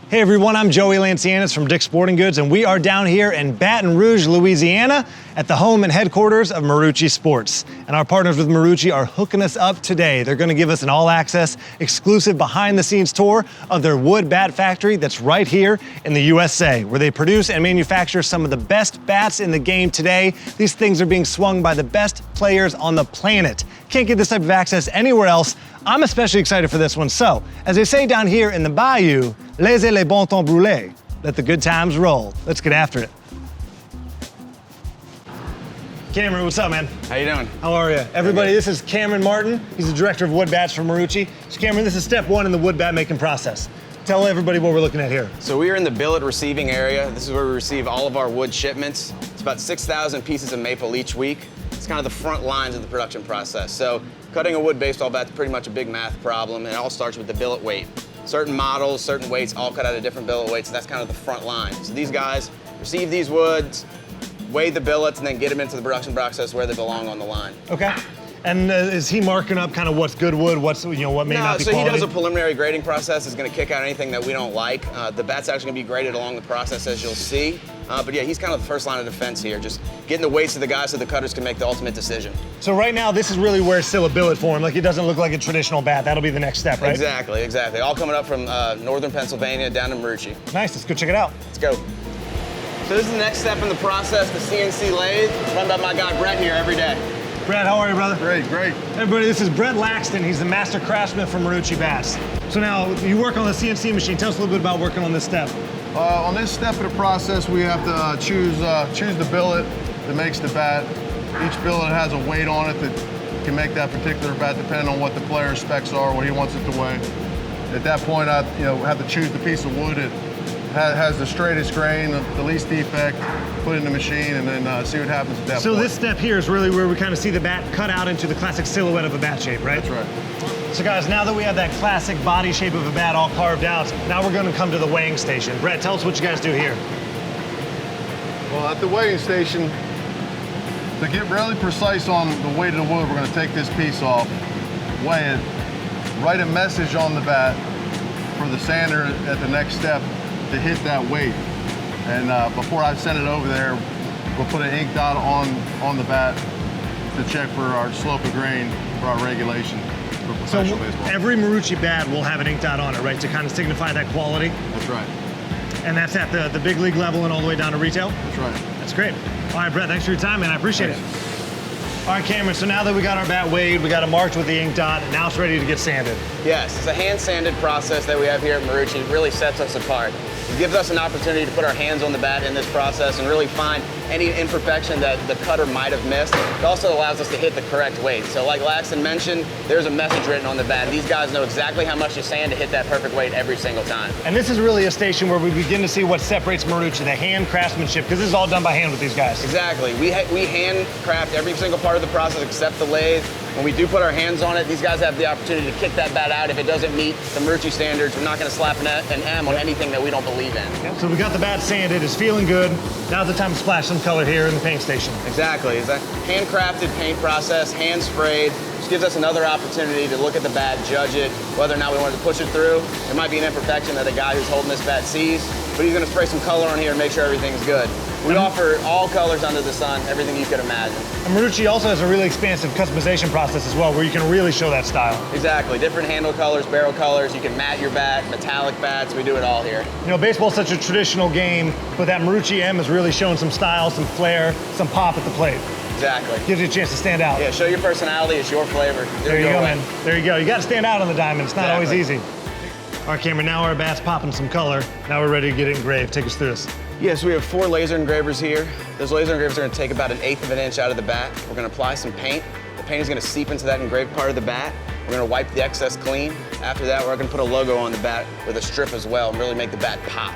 Hey everyone, I'm Joey Lancianis from Dick's Sporting Goods, and we are down here in Baton Rouge, Louisiana, at the home and headquarters of Marucci Sports. And our partners with Marucci are hooking us up today. They're gonna give us an all-access, exclusive behind-the-scenes tour of their wood bat factory that's right here in the USA, where they produce and manufacture some of the best bats in the game today. These things are being swung by the best players on the planet. Can't get this type of access anywhere else. I'm especially excited for this one. So, as they say down here in the bayou, laissez les bon temps brûler. Let the good times roll. Let's get after it. Cameron, what's up, man? How you doing? How are you? Everybody, this is Cameron Martin. He's the director of wood bats for Marucci. So Cameron, this is step one in the wood bat making process. Tell everybody what we're looking at here. So we are in the billet receiving area. This is where we receive all of our wood shipments. It's about 6,000 pieces of maple each week. It's kind of the front lines of the production process. So cutting a wood baseball bat is pretty much a big math problem, and it all starts with the billet weight. Certain models, certain weights, all cut out of different billet weights, and that's kind of the front line. So these guys receive these woods, weigh the billets, and then get them into the production process where they belong on the line. Okay. And is he marking up kind of what's good wood, what's, what may not be so quality? he does a preliminary grading process. Is going to kick out anything that we don't like. The bat's actually going to be graded along the process, as you'll see. But yeah, he's kind of the first line of defense here, just getting the weights to the guys so the cutters can make the ultimate decision. So right now, this is really where it's still a billet form. Like, it doesn't look like a traditional bat. That'll be the next step, right? Exactly, exactly. All coming up from northern Pennsylvania down to Marucci. Nice, let's go check it out. Let's go. So this is the next step in the process, the CNC lathe, run by my guy Brett here every day. Brett, how are you, brother? Great, great. Everybody, this is Brett Laxton. He's the master craftsman for Marucci bats. So now, you work on the CNC machine. Tell us a little bit about working on this step. On this step of the process, we have to choose the billet that makes the bat. Each billet has a weight on it that can make that particular bat depending on what the player's specs are, what he wants it to weigh. At that point, I have to choose the piece of wood that has the straightest grain, the least defect, put it in the machine, and then see what happens at that point. So this step here is really where we kind of see the bat cut out into the classic silhouette of a bat shape, right? That's right. So guys, now that we have that classic body shape of a bat all carved out, now we're going to come to the weighing station. Brett, tell us what you guys do here. Well, at the weighing station, to get really precise on the weight of the wood, we're going to take this piece off, weigh it, write a message on the bat for the sander at the next step to hit that weight. And before I send it over there, we'll put an ink dot on the bat to check for our slope of grain for our regulation for professional baseball. Every Marucci bat will have an ink dot on it, right, to kind of signify that quality? That's right. And that's at the big league level and all the way down to retail? That's right. That's great. All right, Brett, thanks for your time, man. I appreciate it. All right, Cameron, so now that we got our bat weighed, we got it marked with the ink dot, now it's ready to get sanded. Yes, it's a hand-sanded process that we have here at Marucci. It really sets us apart. It gives us an opportunity to put our hands on the bat in this process and really find any imperfection that the cutter might have missed. It also allows us to hit the correct weight. So like Laxton mentioned, there's a message written on the bat. These guys know exactly how much to sand to hit that perfect weight every single time. And this is really a station where we begin to see what separates Marucci, the hand craftsmanship, because this is all done by hand with these guys. Exactly. We handcraft every single part of the process except the lathe. When we do put our hands on it, these guys have the opportunity to kick that bat out. If it doesn't meet the Marucci standards, we're not going to slap an M on anything that we don't believe in. Yep. So we got the bat sanded, it's feeling good. Now's the time to splash some color here in the paint station. Exactly. It's a handcrafted paint process, hand sprayed. Just gives us another opportunity to look at the bat, judge it, whether or not we want to push it through. There might be an imperfection that a guy who's holding this bat sees, but he's going to spray some color on here and make sure everything's good. We offer all colors under the sun, everything you could imagine. And Marucci also has a really expansive customization process as well, where you can really show that style. Exactly. Different handle colors, barrel colors. You can matte your bat, metallic bats. We do it all here. You know, baseball's such a traditional game, but that Marucci M is really showing some style, some flair, some pop at the plate. Exactly. Gives you a chance to stand out. Yeah, show your personality. It's your flavor. There you go, man. There you go. You got to stand out on the diamond. It's not always easy. All right, Cameron, now our bat's popping some color. Now we're ready to get it engraved. Take us through this. Yes, we have 4 laser engravers here. Those laser engravers are going to take about 1/8 of an inch out of the bat. We're going to apply some paint. The paint is going to seep into that engraved part of the bat. We're going to wipe the excess clean. After that, we're going to put a logo on the bat with a strip as well and really make the bat pop.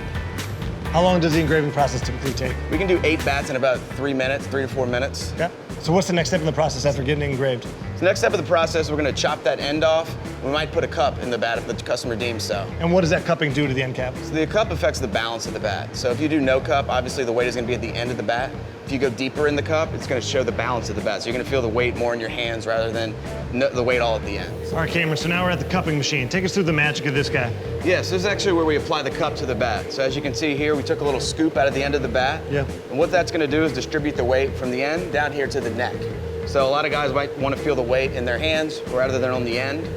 How long does the engraving process typically take? We can do 8 bats in about 3 minutes, 3 to 4 minutes. Okay. So what's the next step in the process after getting it engraved? The next step of the process, we're going to chop that end off. We might put a cup in the bat if the customer deems so. And what does that cupping do to the end cap? So the cup affects the balance of the bat. So if you do no cup, obviously the weight is going to be at the end of the bat. If you go deeper in the cup, it's going to show the balance of the bat. So you're going to feel the weight more in your hands rather than the weight all at the end. All right, Cameron, so now we're at the cupping machine. Take us through the magic of this guy. Yes, this is actually where we apply the cup to the bat. So as you can see here, we took a little scoop out of the end of the bat. Yeah. And what that's going to do is distribute the weight from the end down here to the neck. So a lot of guys might want to feel the weight in their hands rather than on the end.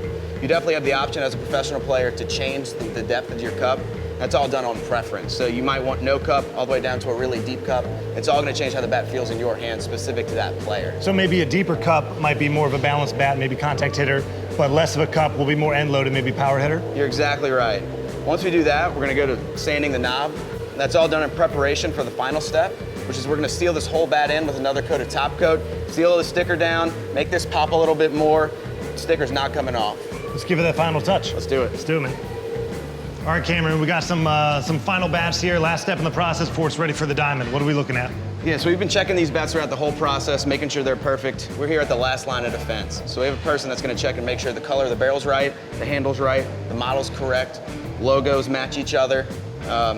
You definitely have the option as a professional player to change the depth of your cup. That's all done on preference. So you might want no cup all the way down to a really deep cup. It's all going to change how the bat feels in your hand specific to that player. So maybe a deeper cup might be more of a balanced bat, maybe contact hitter, but less of a cup will be more end loaded, maybe power hitter? You're exactly right. Once we do that, we're going to go to sanding the knob. That's all done in preparation for the final step, which is we're going to seal this whole bat in with another coat of top coat, seal the sticker down, make this pop a little bit more. The sticker's not coming off. Let's give it that final touch. Let's do it. Let's do it, man. All right, Cameron, we got some final bats here. Last step in the process before it's ready for the diamond. What are we looking at? Yeah, so we've been checking these bats throughout the whole process, making sure they're perfect. We're here at the last line of defense. So we have a person that's gonna check and make sure the color of the barrel's right, the handle's right, the model's correct, logos match each other,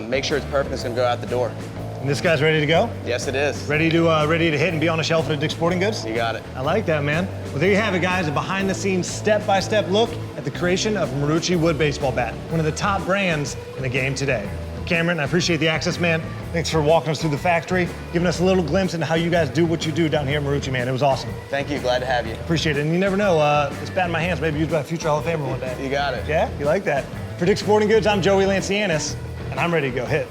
make sure it's perfect, it's gonna go out the door. And this guy's ready to go? Yes, it is. Ready to hit and be on a shelf at Dick's Sporting Goods? You got it. I like that, man. Well, there you have it, guys, a behind-the-scenes, step-by-step look at the creation of Marucci Wood Baseball Bat, one of the top brands in the game today. Cameron, I appreciate the access, man. Thanks for walking us through the factory, giving us a little glimpse into how you guys do what you do down here at Marucci, man. It was awesome. Thank you, glad to have you. Appreciate it. And you never know, this bat in my hands may be used by a future Hall of Famer one day. You got it. Yeah? You like that? For Dick's Sporting Goods, I'm Joey Lancianis, and I'm ready to go hit.